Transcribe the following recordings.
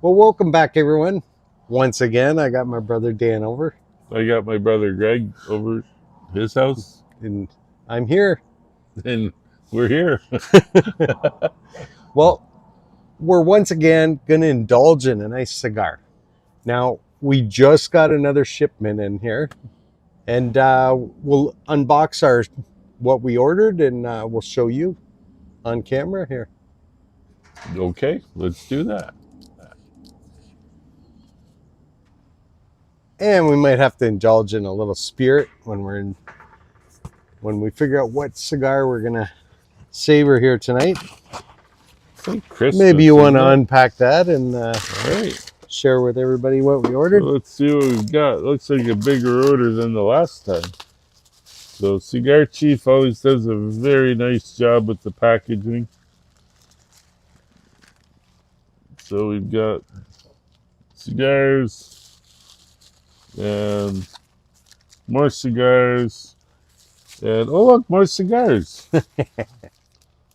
Well, welcome back, everyone. Once again, I got my brother Dan over, I got my brother Greg over his house, and I'm here. and we're here. Well, we're once again going to indulge in a nice cigar. Now, we just got another shipment in here, and we'll unbox what we ordered, and we'll show you on camera here. Okay, let's do that. And we might have to indulge in a little spirit when we figure out what cigar we're gonna savor here tonight. I think Christmas. Maybe you want to isn't it? unpack that and All right. share with everybody what we So ordered. let's see what we've got. Looks like a bigger order than the last time. So Cigar Chief always does a very nice job with the packaging. So we've got cigars and more cigars. And oh look, more cigars.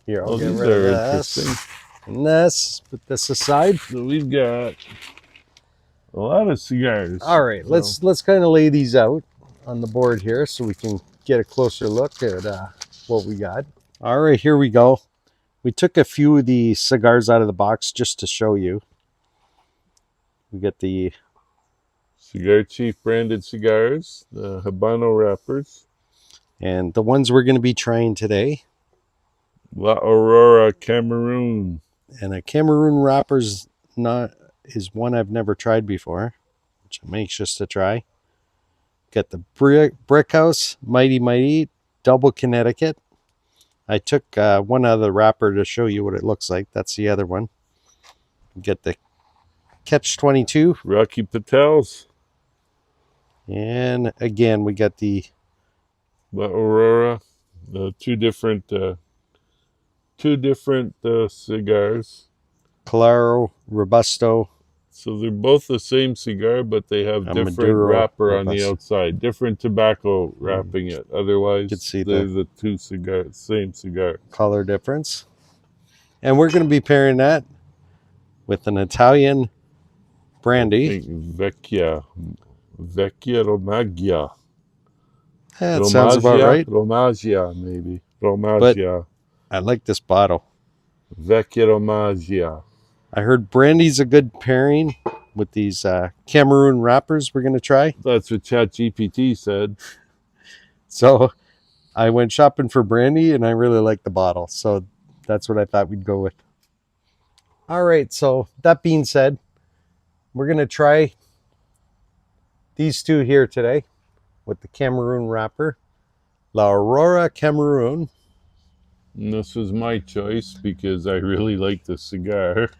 Here, I'll Oh, get these rid of are this. interesting. And this, put this aside. So we've got a lot of cigars. All right, let's kind of lay these out on the board here so we can get a closer look at what we got. All right, here we go. We took a few of the cigars out of the box just to show you. We get the Cigar Chief branded cigars, the Habano wrappers, and the ones we're going to be trying today. La Aurora Cameroon. And a Cameroon wrapper's is one I've never tried before, which I'm anxious to try. Got the Brick House Mighty Mighty Double Connecticut. I took one out of the wrapper to show you what it looks like. That's the other one. Get the Catch 22. Rocky Patels. And again, we got the La Aurora. Two different cigars. Claro Robusto. So they're both the same cigar, but they have different Maduro wrapper on the Robusto. outside. Different tobacco wrapping it. Otherwise, You can see they're the two cigars, same cigar. Color difference. And we're going to be pairing that with an Italian Brandy Vecchia Romagna. That sounds about right. Romagna, maybe. Romagna. I like this bottle. Vecchia Romagna. I heard brandy's a good pairing with these Cameroon wrappers we're going to try. That's what ChatGPT said. So I went shopping for brandy and I really like the bottle. So that's what I thought we'd go with. All right. So that being said, we're going to try these two here today with the Cameroon wrapper. La Aurora Cameroon. And this was my choice because I really like the cigar.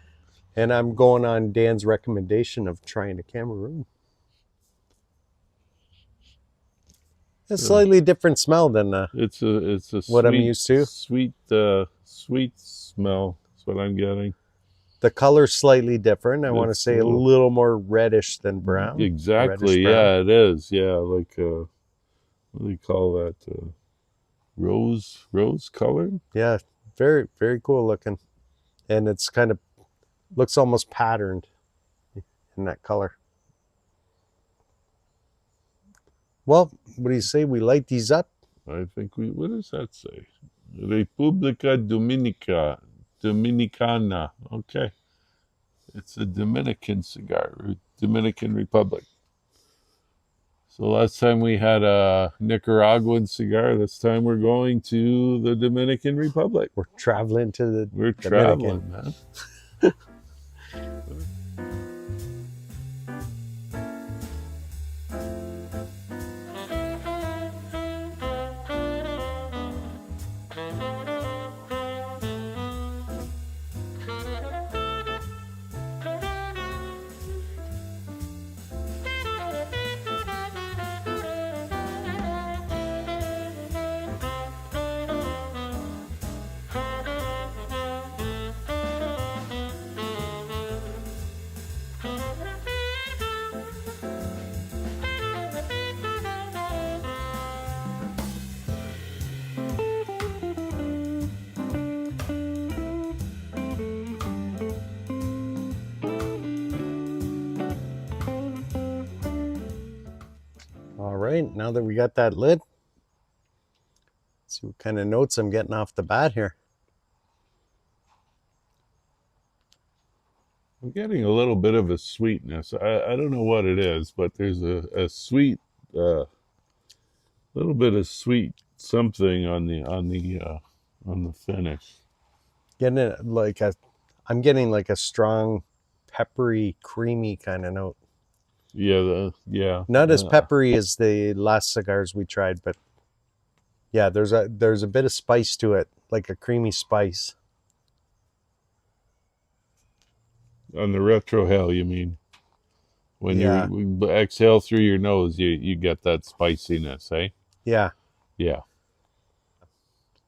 And I'm going on Dan's recommendation of trying a Cameroon. A slightly different smell than it's a what sweet, I'm used to. Sweet smell. That's what I'm getting. The color's slightly different. I want to say a little more reddish than brown. Exactly. Brown. Yeah, it is. Yeah, like what do you call that? Rose colored. Yeah, very, very cool looking. And it's kind of looks almost patterned in that color. Well, what do you say we light these up? I think what does that say? Repubblica Dominicana. Okay. It's a Dominican cigar, Dominican Republic. So last time we had a Nicaraguan cigar. This time we're going to the Dominican Republic. We're traveling to the Dominican. Traveling, man. right, now that we got that lid, let's see what kind of notes I'm getting off the bat here. I'm getting a little bit of a sweetness. I don't know what it is, but there's a sweet, little bit of sweet something on the finish. Getting it like I'm getting like a strong, peppery, creamy kind of note. Yeah. Not as peppery as the last cigars we tried, but yeah, there's a bit of spice to it, like a creamy spice. On the retrohale, you mean? When Yeah. you exhale through your nose, you get that spiciness, eh? Yeah. Yeah.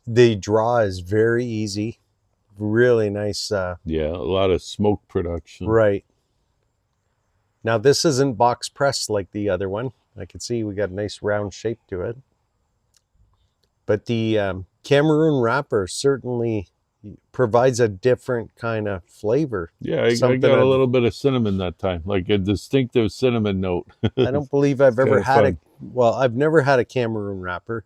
The draw is very easy. Really nice. Yeah, a lot of smoke production. Right. Now this isn't box pressed like the other one. I can see we got a nice round shape to it. But the Cameroon wrapper certainly provides a different kind of flavor. Yeah, I got a little bit of cinnamon that time, like a distinctive cinnamon note. I don't believe I've ever had fun. well, I've never had a Cameroon wrapper,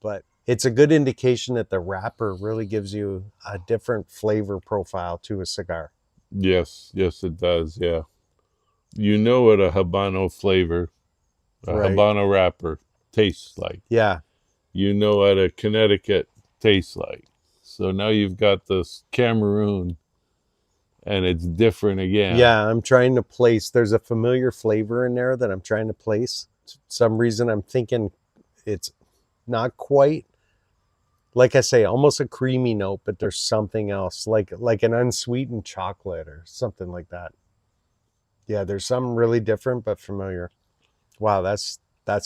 but it's a good indication that the wrapper really gives you a different flavor profile to a cigar. Yes, it does, yeah. You know what a Habano flavor, Right. Habano wrapper tastes like. Yeah. You know what a Connecticut tastes like. So now you've got this Cameroon, and it's different again. Yeah, I'm trying to place, there's a familiar flavor in there that I'm trying to place. For some reason I'm thinking it's not quite, like I say, almost a creamy note, but there's something else, like an unsweetened chocolate or something like that. Yeah, there's something really different but familiar. Wow, that's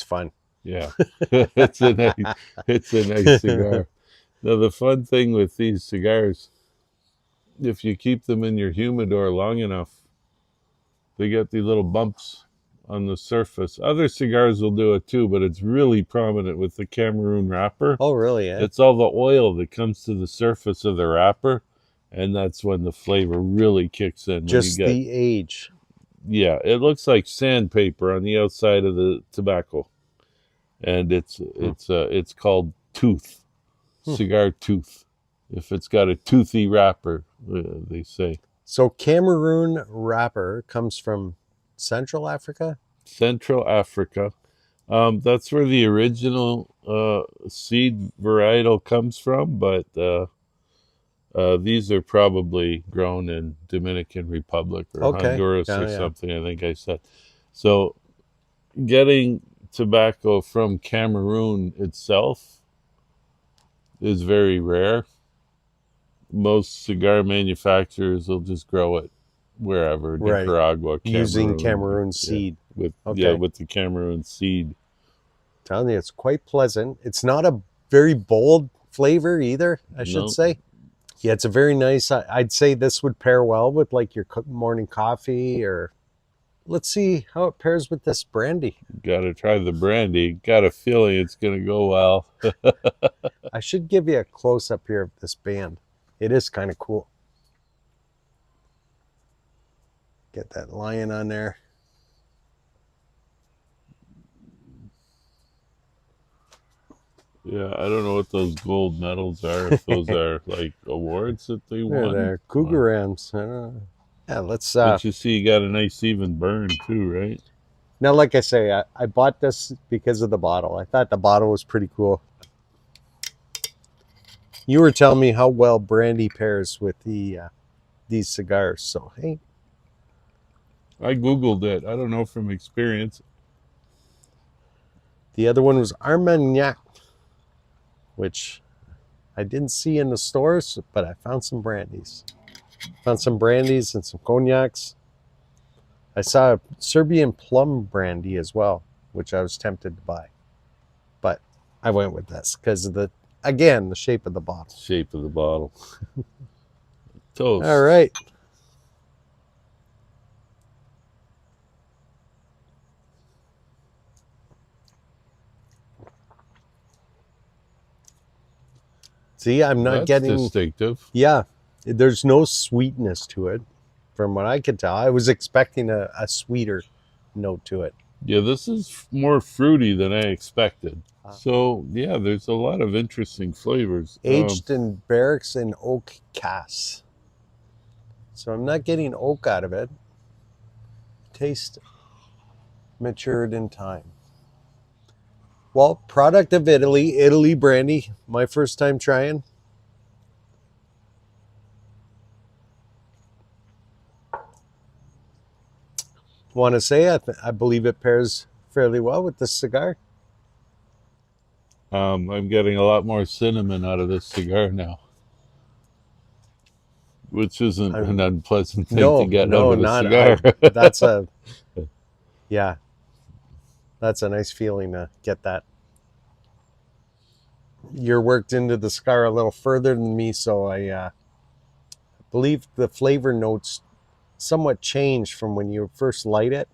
fun. Yeah, it's a nice cigar. Now the fun thing with these cigars, if you keep them in your humidor long enough, they get these little bumps on the surface. Other cigars will do it too, but it's really prominent with the Cameroon wrapper. Oh, really? Eh? It's all the oil that comes to the surface of the wrapper, and that's when the flavor really kicks in. Just the age. Yeah, it looks like sandpaper on the outside of the tobacco, and it's called tooth, cigar tooth. If it's got a toothy wrapper, they say. So Cameroon wrapper comes from Central Africa? Central Africa. That's where the original seed varietal comes from, but these are probably grown in Dominican Republic or Honduras or something, I think I said. So getting tobacco from Cameroon itself is very rare. Most cigar manufacturers will just grow it wherever, Nicaragua, Cameroon, using Cameroon seed. With the Cameroon seed. I'm telling you, it's quite pleasant. It's not a very bold flavor either, I should say. Yeah, it's a very nice, I'd say this would pair well with like your morning coffee, or let's see how it pairs with this brandy. Got to try the brandy. Got a feeling it's going to go well. I should give you a close-up here of this band. It is kind of cool. Get that lion on there. Yeah, I don't know what those gold medals are. If those are like awards that they won. Yeah, they're Cougar Rams. I don't know. Yeah, let's. But you see, you got a nice even burn too, right? Now, like I say, I bought this because of the bottle. I thought the bottle was pretty cool. You were telling me how well brandy pairs with these cigars. So hey, I googled it. I don't know from experience. the other one was Armagnac, which I didn't see in the stores, but I found some brandies. Found some brandies and some cognacs. I saw a Serbian plum brandy as well, which I was tempted to buy. But I went with this because of the shape of the bottle. Shape of the bottle. Toast. All right. See, I'm not getting distinctive. Yeah, there's no sweetness to it, from what I could tell. I was expecting a sweeter note to it. Yeah, this is more fruity than I expected. Uh, So yeah, there's a lot of interesting flavors. Aged in barracks and oak casks. So I'm not getting oak out of it. Taste matured in time. Well, product of Italy, Italy brandy. My first time trying. Want to say I believe it pairs fairly well with this cigar. I'm getting a lot more cinnamon out of this cigar now, which isn't an I'm unpleasant thing to no, get out no, of a not cigar. I. That's a yeah. That's a nice feeling to get that. You're worked into the cigar a little further than me, so I believe the flavor notes somewhat change from when you first light it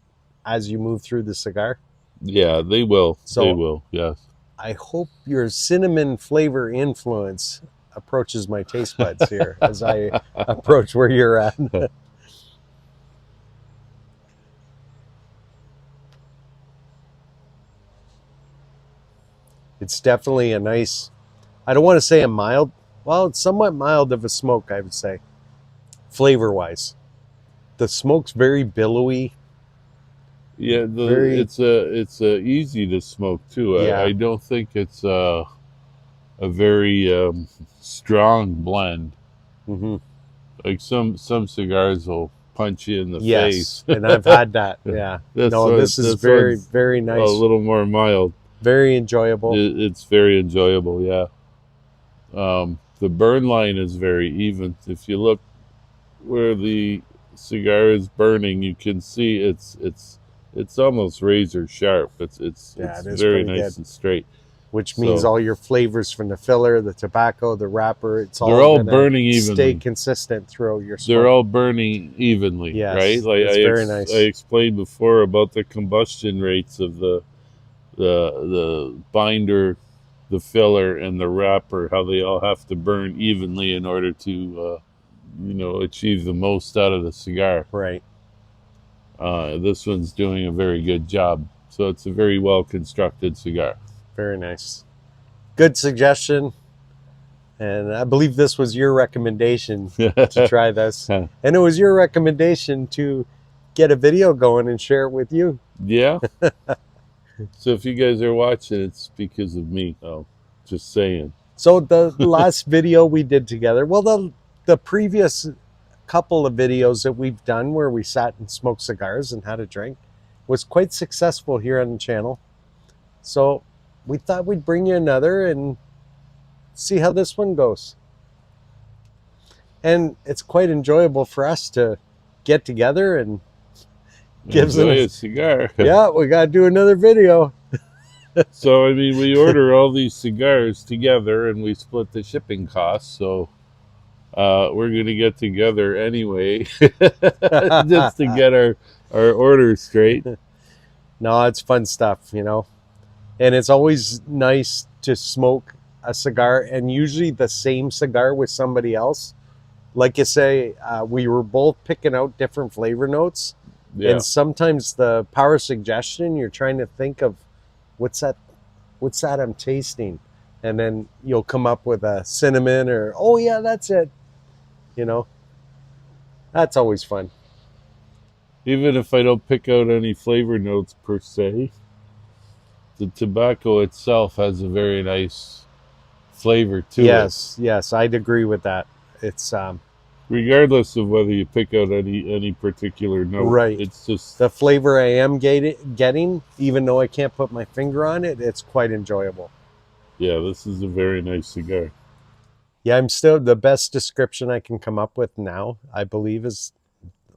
as you move through the cigar. Yeah, they will. They So will. Yes. I hope your cinnamon flavor influence approaches my taste buds here as I approach where you're at. It's definitely a nice, I don't want to say a mild, well, it's somewhat mild of a smoke, I would say, flavor wise. The smoke's very billowy, Yeah, very, it's easy to smoke too. yeah. I don't think it's a very strong blend. Hmm. Like some cigars will punch you in the Yes. face. And I've had that. Yeah. No, this is This very, one's very a nice, little more mild. very enjoyable. It's very enjoyable. Yeah. The burn line is very even. If you look where the cigar is burning, you can see it's almost razor sharp. Yeah, It's it is very pretty good. nice and straight. Which means So all your flavors from the filler, the tobacco, the wrapper, it's they're all all gonna burning stay evenly. consistent throughout your They're smoke. all burning evenly, right? Yes, Like it's very I nice. explained before about the combustion rates of the binder, the filler, and the wrapper, how they all have to burn evenly in order to achieve the most out of the cigar. Right. This one's doing a very good job. So it's a very well constructed cigar. Very nice. Good suggestion. And I believe this was your recommendation to try this. And it was your recommendation to get a video going and share it with you. Yeah. So if you guys are watching, it's because of me. Oh, just saying. So the last video we did together, well, the previous couple of videos that we've done where we sat and smoked cigars and had a drink was quite successful here on the channel. So we thought we'd bring you another and see how this one goes. And it's quite enjoyable for us to get together and gives Enjoy us, a cigar. yeah, we got to do another video. So I mean, we order all these cigars together, and we split the shipping costs. So we're gonna get together anyway, just to get our orders straight. No, it's fun stuff, you know. And it's always nice to smoke a cigar, and usually the same cigar with somebody else. Like you say, we were both picking out different flavor notes. Yeah, And sometimes the power suggestion, you're trying to think of what's that I'm tasting, and then you'll come up with a cinnamon or, oh yeah, that's it. You know, that's always fun. even if I don't pick out any flavor notes per se, the tobacco itself has a very nice flavor to it. Yes, I'd agree with that. It's Regardless of whether you pick out any particular note, right. it's just The flavor I am getting, even though I can't put my finger on it, it's quite enjoyable. yeah. This is a very nice cigar. Yeah, I'm still, the best description I can come up with now, I believe, is,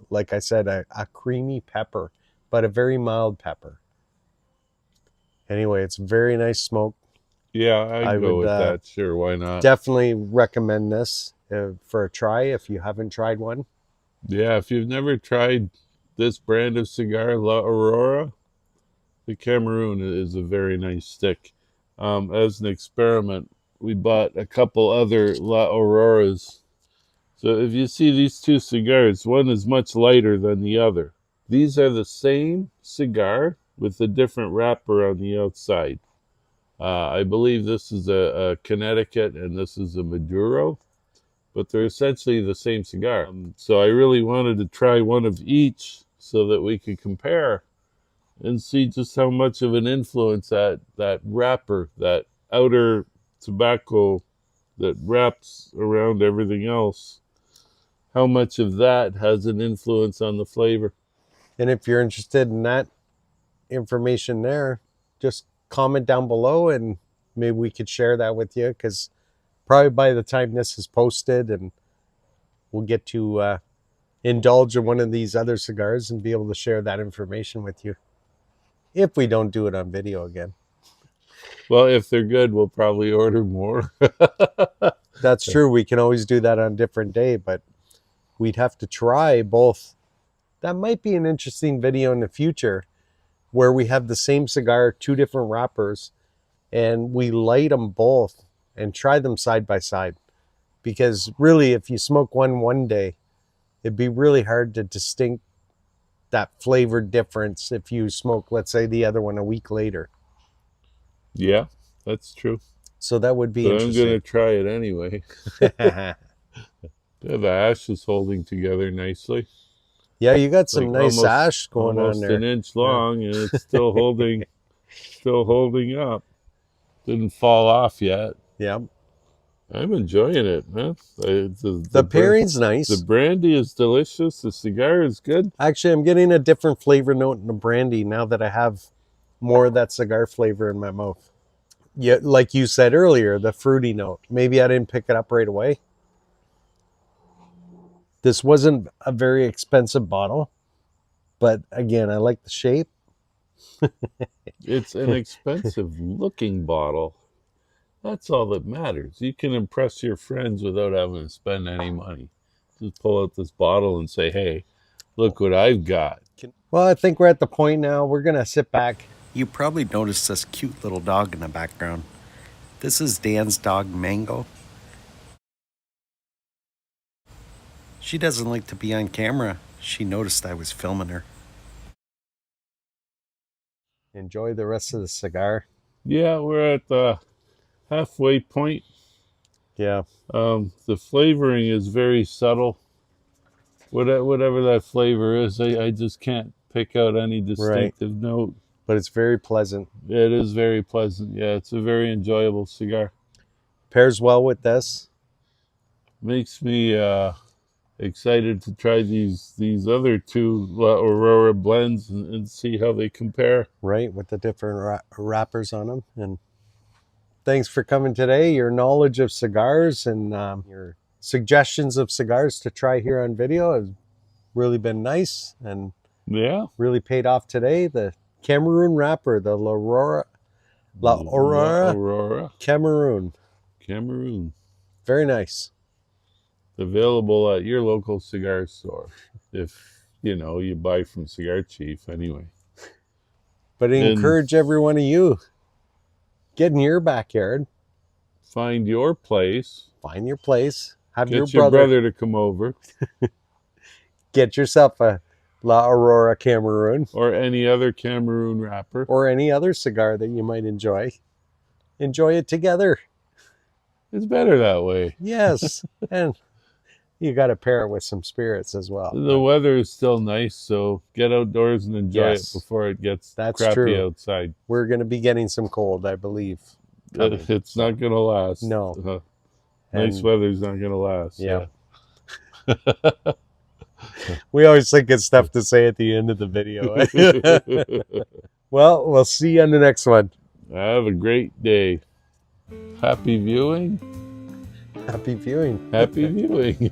like I said, a creamy pepper, but a very mild pepper. Anyway, it's very nice smoke. Yeah, I I'd go would with that. Sure, why not? definitely recommend this for a try if you haven't tried one. Yeah, if you've never tried this brand of cigar, La Aurora, the Cameroon is a very nice stick. As an experiment, we bought a couple other La Auroras. So if you see these two cigars, one is much lighter than the other. These are the same cigar with a different wrapper on the outside. I believe this is a Connecticut and this is a Maduro, but they're essentially the same cigar. So I really wanted to try one of each so that we could compare and see just how much of an influence that wrapper, that outer tobacco that wraps around everything else, how much of that has an influence on the flavor. And if you're interested in that information there, just comment down below and maybe we could share that with you, because probably by the time this is posted, and we'll get to indulge in one of these other cigars and be able to share that information with you, if we don't do it on video again. Well, if they're good, we'll probably order more. That's true. We can always do that on a different day, but we'd have to try both. That might be an interesting video in the future, where we have the same cigar, 2 different wrappers, and we light them both and try them side by side. Because really, if you smoke one day, it'd be really hard to distinct that flavor difference if you smoke, let's say, the other one a week later. Yeah, that's true. So that would be but interesting. I'm going to try it anyway. Yeah, the ash is holding together nicely. Yeah, you got some nice ash going on there. Almost an inch long, and it's still holding, still holding up. Didn't fall off yet. Yeah, I'm enjoying it, man. The pairing's nice. The brandy is delicious. The cigar is good. Actually, I'm getting a different flavor note in the brandy now that I have more of that cigar flavor in my mouth. Yeah, like you said earlier, the fruity note. Maybe I didn't pick it up right away. This wasn't a very expensive bottle, but again, I like the shape. It's an expensive looking bottle. That's all that matters. You can impress your friends without having to spend any money. Just pull out this bottle and say, hey, look what I've got. Well, I think we're at the point now. We're going to sit back. You probably noticed this cute little dog in the background. This is Dan's dog, Mango. She doesn't like to be on camera. She noticed I was filming her. Enjoy the rest of the cigar. Yeah, we're at the halfway point. Yeah. The flavoring is very subtle. Whatever that flavor is, I just can't pick out any distinctive note. But it's very pleasant. It is very pleasant. Yeah, it's a very enjoyable cigar. Pairs well with this. Makes me excited to try these other 2 Aurora blends and see how they compare. Right, with the different wrappers on them. And thanks for coming today. Your knowledge of cigars and your suggestions of cigars to try here on video has really been nice and really paid off today. The Cameroon wrapper, the Aurora Cameroon. Very nice. Available at your local cigar store, if you buy from Cigar Chief anyway. But I encourage every one of you, get in your backyard, find your place, have get your brother to come over, get yourself a La Aurora Cameroon, or any other Cameroon wrapper, or any other cigar that you might enjoy. Enjoy it together. It's better that way. Yes. And you got to pair it with some spirits as well. The weather is still nice, so get outdoors and enjoy it before it gets crappy outside. We're going to be getting some cold, I believe. It's not going to last. No. Nice weather's not going to last. Yeah. We always think it's stuff to say at the end of the video. Well, we'll see you on the next one. Have a great day. Happy viewing. Happy viewing. Happy viewing.